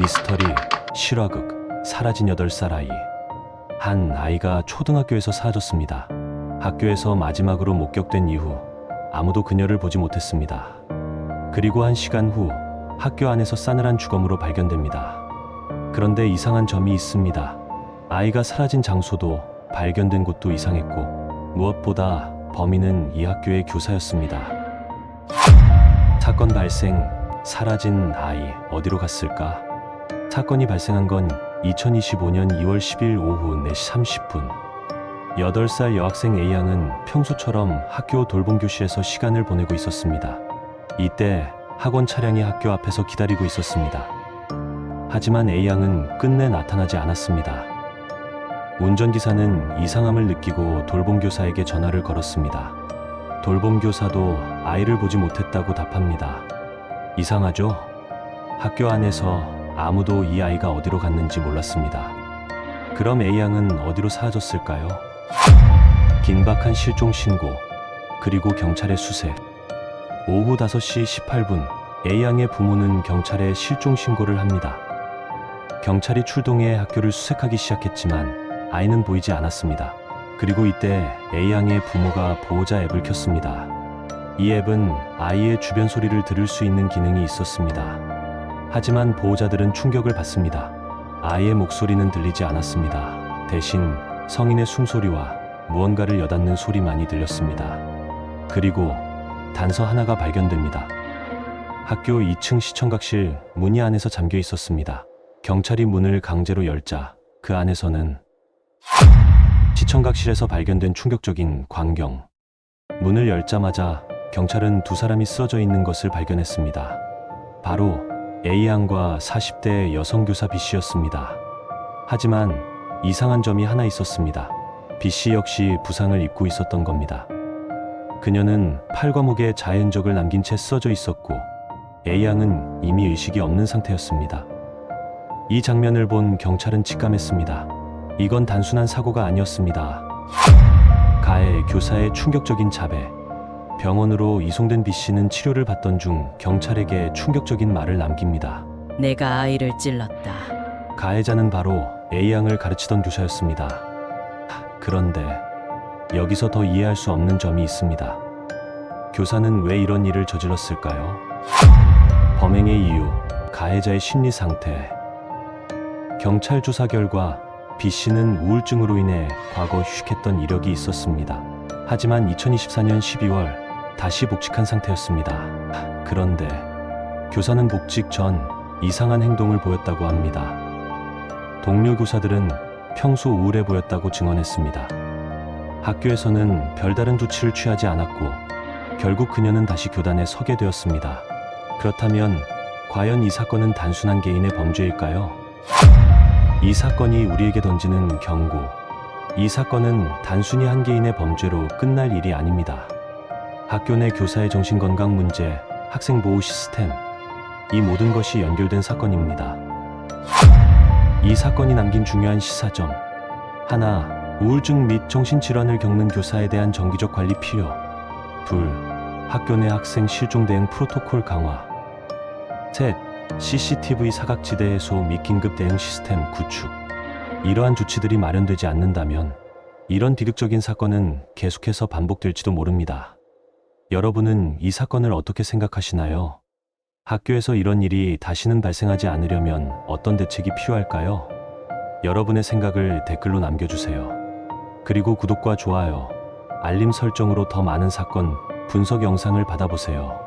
미스터리, 실화극, 사라진 8살 아이. 한 아이가 초등학교에서 사라졌습니다. 학교에서 마지막으로 목격된 이후 아무도 그녀를 보지 못했습니다. 그리고 1시간 후 학교 안에서 싸늘한 주검으로 발견됩니다. 그런데 이상한 점이 있습니다. 아이가 사라진 장소도 발견된 곳도 이상했고 무엇보다 범인은 이 학교의 교사였습니다. 사건 발생, 사라진 아이 어디로 갔을까? 사건이 발생한 건 2025년 2월 10일 오후 4시 30분. 8살 여학생 A양은 평소처럼 학교 돌봄교실에서 시간을 보내고 있었습니다. 이때 학원 차량이 학교 앞에서 기다리고 있었습니다. 하지만 A양은 끝내 나타나지 않았습니다. 운전기사는 이상함을 느끼고 돌봄교사에게 전화를 걸었습니다. 돌봄교사도 아이를 보지 못했다고 답합니다. 이상하죠? 학교 안에서 아무도 이 아이가 어디로 갔는지 몰랐습니다. 그럼 A양은 어디로 사라졌을까요? 긴박한 실종 신고, 그리고 경찰의 수색. 오후 5시 18분, A양의 부모는 경찰에 실종 신고를 합니다. 경찰이 출동해 학교를 수색하기 시작했지만 아이는 보이지 않았습니다. 그리고 이때 A양의 부모가 보호자 앱을 켰습니다. 이 앱은 아이의 주변 소리를 들을 수 있는 기능이 있었습니다. 하지만 보호자들은 충격을 받습니다. 아이의 목소리는 들리지 않았습니다. 대신 성인의 숨소리와 무언가를 여닫는 소리만이 들렸습니다. 그리고 단서 하나가 발견됩니다. 학교 2층 시청각실 문이 안에서 잠겨 있었습니다. 경찰이 문을 강제로 열자 그 안에서는 시청각실에서 발견된 충격적인 광경. 문을 열자마자 경찰은 2사람이 쓰러져 있는 것을 발견했습니다. 바로 A양과 40대 여성교사 B씨였습니다. 하지만 이상한 점이 하나 있었습니다. B씨 역시 부상을 입고 있었던 겁니다. 그녀는 팔과 목에 자해 흔적을 남긴 채 쓰러져 있었고 A양은 이미 의식이 없는 상태였습니다. 이 장면을 본 경찰은 직감했습니다. 이건 단순한 사고가 아니었습니다. 가해 교사의 충격적인 자백. 병원으로 이송된 B씨는 치료를 받던 중 경찰에게 충격적인 말을 남깁니다. 내가 아이를 찔렀다. 가해자는 바로 A양을 가르치던 교사였습니다. 그런데 여기서 더 이해할 수 없는 점이 있습니다. 교사는 왜 이런 일을 저질렀을까요? 범행의 이유, 가해자의 심리 상태. 경찰 조사 결과 B씨는 우울증으로 인해 과거 휴식했던 이력이 있었습니다. 하지만 2024년 12월 다시 복직한 상태였습니다. 그런데 교사는 복직 전 이상한 행동을 보였다고 합니다. 동료 교사들은 평소 우울해 보였다고 증언했습니다. 학교에서는 별다른 조치를 취하지 않았고 결국 그녀는 다시 교단에 서게 되었습니다. 그렇다면 과연 이 사건은 단순한 개인의 범죄일까요? 이 사건이 우리에게 던지는 경고. 이 사건은 단순히 한 개인의 범죄로 끝날 일이 아닙니다. 학교 내 교사의 정신건강 문제, 학생 보호 시스템, 이 모든 것이 연결된 사건입니다. 이 사건이 남긴 중요한 시사점. 하나, 우울증 및 정신질환을 겪는 교사에 대한 정기적 관리 필요. 둘, 학교 내 학생 실종 대응 프로토콜 강화. 셋, CCTV 사각지대 해소 및 긴급 대응 시스템 구축. 이러한 조치들이 마련되지 않는다면 이런 비극적인 사건은 계속해서 반복될지도 모릅니다. 여러분은 이 사건을 어떻게 생각하시나요? 학교에서 이런 일이 다시는 발생하지 않으려면 어떤 대책이 필요할까요? 여러분의 생각을 댓글로 남겨주세요. 그리고 구독과 좋아요, 알림 설정으로 더 많은 사건 분석 영상을 받아보세요.